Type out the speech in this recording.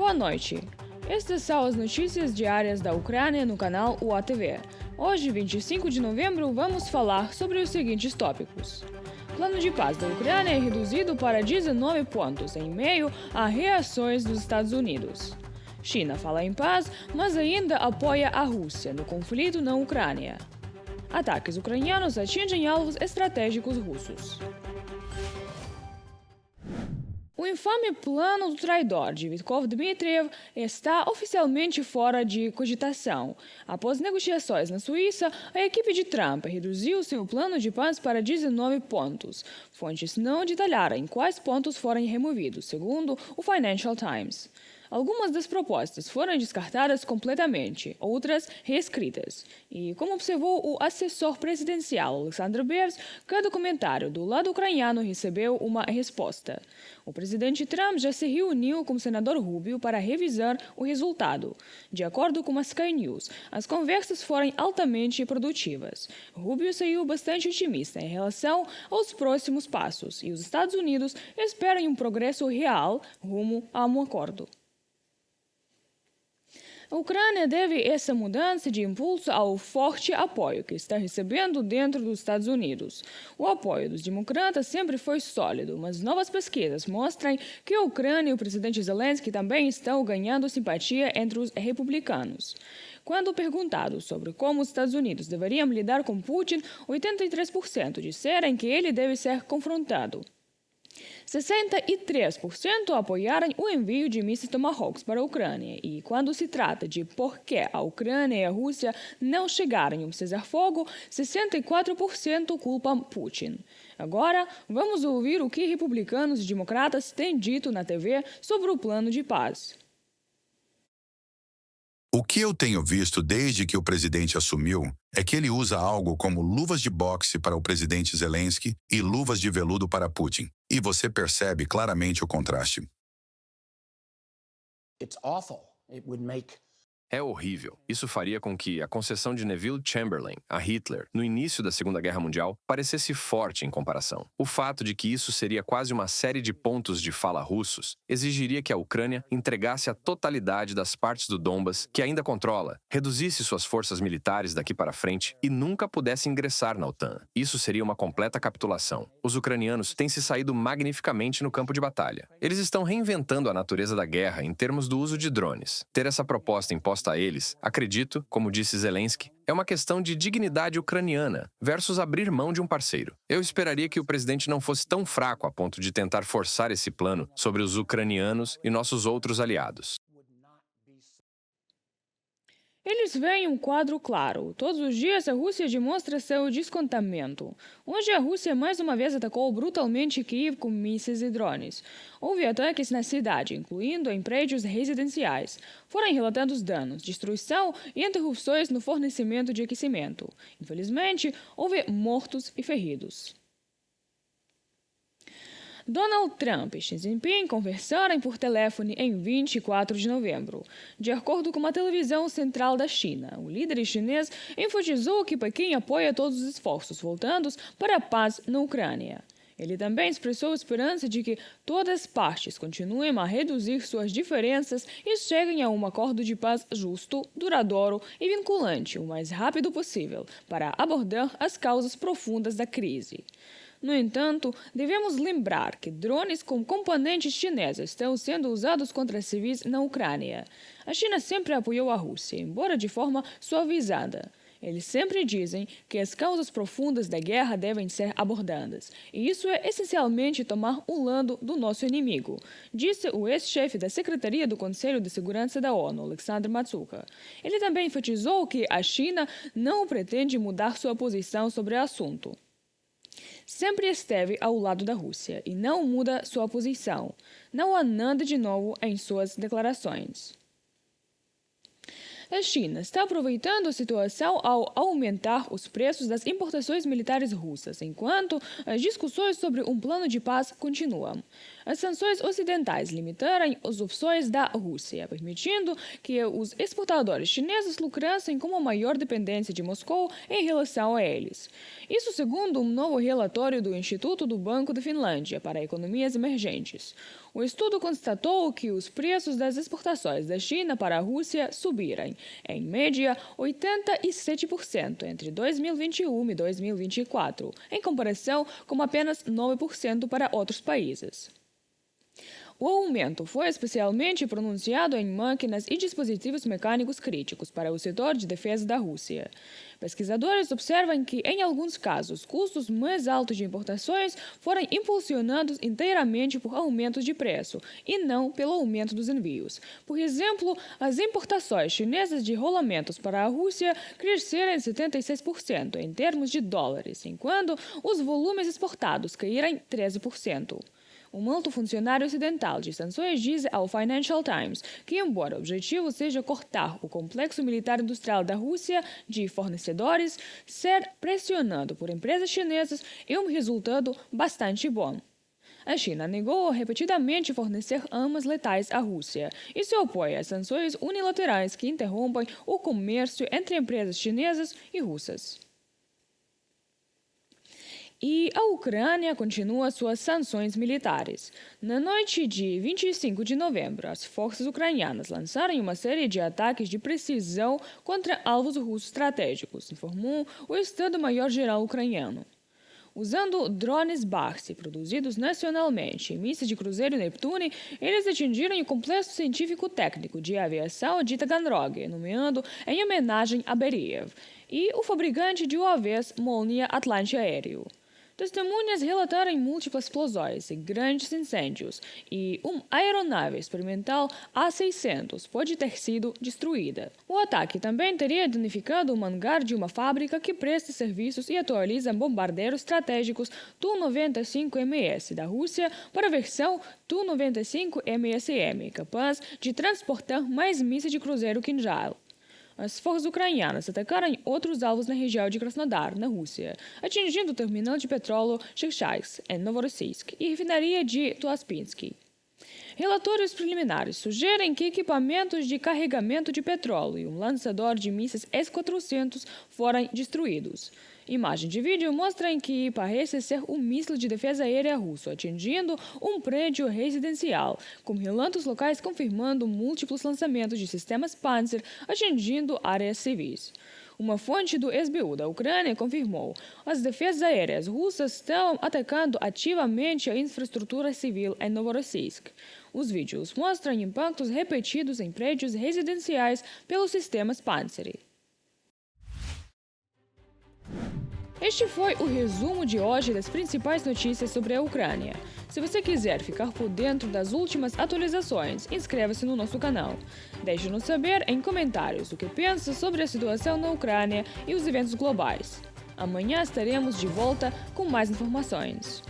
Boa noite. Estas são as notícias diárias da Ucrânia no canal UATV. Hoje, 25 de novembro, vamos falar sobre os seguintes tópicos. O plano de paz da Ucrânia é reduzido para 19 pontos em meio a reações dos Estados Unidos. China fala em paz, mas ainda apoia a Rússia no conflito na Ucrânia. Ataques ucranianos atingem alvos estratégicos russos. O infame plano do traidor de Vitkov Dmitriev está oficialmente fora de cogitação. Após negociações na Suíça, a equipe de Trump reduziu seu plano de paz para 19 pontos. Fontes não detalharam em quais pontos foram removidos, segundo o Financial Times. Algumas das propostas foram descartadas completamente, outras reescritas. E, como observou o assessor presidencial Alexander Beers, cada comentário do lado ucraniano recebeu uma resposta. O presidente Trump já se reuniu com o senador Rubio para revisar o resultado. De acordo com a Sky News, as conversas foram altamente produtivas. Rubio saiu bastante otimista em relação aos próximos passos e os Estados Unidos esperam um progresso real rumo a um acordo. A Ucrânia deve essa mudança de impulso ao forte apoio que está recebendo dentro dos Estados Unidos. O apoio dos democratas sempre foi sólido, mas novas pesquisas mostram que a Ucrânia e o presidente Zelensky também estão ganhando simpatia entre os republicanos. Quando perguntado sobre como os Estados Unidos deveriam lidar com Putin, 83% disseram que ele deve ser confrontado. 63% apoiaram o envio de mísseis Tomahawks para a Ucrânia e, quando se trata de por que a Ucrânia e a Rússia não chegaram a um cessar-fogo, 64% culpam Putin. Agora, vamos ouvir o que republicanos e democratas têm dito na TV sobre o plano de paz. O que eu tenho visto desde que o presidente assumiu é que ele usa algo como luvas de boxe para o presidente Zelensky e luvas de veludo para Putin. E você percebe claramente o contraste. É horrível. Isso faria com que a concessão de Neville Chamberlain a Hitler, no início da Segunda Guerra Mundial, parecesse forte em comparação. O fato de que isso seria quase uma série de pontos de fala russos exigiria que a Ucrânia entregasse a totalidade das partes do Donbas que ainda controla, reduzisse suas forças militares daqui para frente e nunca pudesse ingressar na OTAN. Isso seria uma completa capitulação. Os ucranianos têm se saído magnificamente no campo de batalha. Eles estão reinventando a natureza da guerra em termos do uso de drones. Ter essa proposta imposta a eles, acredito, como disse Zelensky, é uma questão de dignidade ucraniana versus abrir mão de um parceiro. Eu esperaria que o presidente não fosse tão fraco a ponto de tentar forçar esse plano sobre os ucranianos e nossos outros aliados. Eles veem um quadro claro. Todos os dias a Rússia demonstra seu descontentamento. Hoje a Rússia mais uma vez atacou brutalmente Kiev com mísseis e drones. Houve ataques na cidade, incluindo em prédios residenciais. Foram relatados danos, destruição e interrupções no fornecimento de aquecimento. Infelizmente, houve mortos e feridos. Donald Trump e Xi Jinping conversaram por telefone em 24 de novembro. De acordo com a televisão central da China, o líder chinês enfatizou que Pequim apoia todos os esforços voltados para a paz na Ucrânia. Ele também expressou a esperança de que todas as partes continuem a reduzir suas diferenças e cheguem a um acordo de paz justo, duradouro e vinculante o mais rápido possível para abordar as causas profundas da crise. No entanto, devemos lembrar que drones com componentes chineses estão sendo usados contra civis na Ucrânia. A China sempre apoiou a Rússia, embora de forma suavizada. Eles sempre dizem que as causas profundas da guerra devem ser abordadas, e isso é essencialmente tomar o lado do nosso inimigo, disse o ex-chefe da Secretaria do Conselho de Segurança da ONU, Alexander Matsuka. Ele também enfatizou que a China não pretende mudar sua posição sobre o assunto. Sempre esteve ao lado da Rússia e não muda sua posição. Não há nada de novo em suas declarações. A China está aproveitando a situação ao aumentar os preços das importações militares russas, enquanto as discussões sobre um plano de paz continuam. As sanções ocidentais limitaram as opções da Rússia, permitindo que os exportadores chineses lucrassem com uma maior dependência de Moscou em relação a eles. Isso segundo um novo relatório do Instituto do Banco da Finlândia para Economias Emergentes. O estudo constatou que os preços das exportações da China para a Rússia subiram, em média, 87% entre 2021 e 2024, em comparação com apenas 9% para outros países. O aumento foi especialmente pronunciado em máquinas e dispositivos mecânicos críticos para o setor de defesa da Rússia. Pesquisadores observam que, em alguns casos, custos mais altos de importações foram impulsionados inteiramente por aumentos de preço e não pelo aumento dos envios. Por exemplo, as importações chinesas de rolamentos para a Rússia cresceram em 76% em termos de dólares, enquanto os volumes exportados caíram 13%. Um alto funcionário ocidental de sanções diz ao Financial Times que, embora o objetivo seja cortar o complexo militar industrial da Rússia de fornecedores, ser pressionado por empresas chinesas é um resultado bastante bom. A China negou repetidamente fornecer armas letais à Rússia e se opõe às sanções unilaterais que interrompem o comércio entre empresas chinesas e russas. E a Ucrânia continua suas sanções militares. Na noite de 25 de novembro, as forças ucranianas lançaram uma série de ataques de precisão contra alvos russos estratégicos, informou o Estado-Maior-Geral ucraniano. Usando drones Barsi produzidos nacionalmente e mísseis de cruzeiro Neptune, eles atingiram o complexo científico-técnico de aviação de Taganrog, nomeado em homenagem a Beriev, e o fabricante de UAVs Molnia Atlante Aéreo. Testemunhas relataram múltiplas explosões e grandes incêndios, e uma aeronave experimental A-600 pode ter sido destruída. O ataque também teria danificado o hangar de uma fábrica que presta serviços e atualiza bombardeiros estratégicos Tu-95MS da Rússia para a versão Tu-95MSM, capaz de transportar mais mísseis de cruzeiro Kinjal. As forças ucranianas atacaram outros alvos na região de Krasnodar, na Rússia, atingindo o terminal de petróleo Cherchaisk, em Novorossiysk, e a refinaria de Tuaspinsk. Relatórios preliminares sugerem que equipamentos de carregamento de petróleo e um lançador de mísseis S-400 foram destruídos. Imagens de vídeo mostram que parece ser um míssil de defesa aérea russo atingindo um prédio residencial, com relatos locais confirmando múltiplos lançamentos de sistemas Panzer atingindo áreas civis. Uma fonte do SBU da Ucrânia confirmou: as defesas aéreas russas estão atacando ativamente a infraestrutura civil em Novorossiysk. Os vídeos mostram impactos repetidos em prédios residenciais pelos sistemas Panzer. Este foi o resumo de hoje das principais notícias sobre a Ucrânia. Se você quiser ficar por dentro das últimas atualizações, inscreva-se no nosso canal. Deixe-nos saber em comentários o que pensa sobre a situação na Ucrânia e os eventos globais. Amanhã estaremos de volta com mais informações.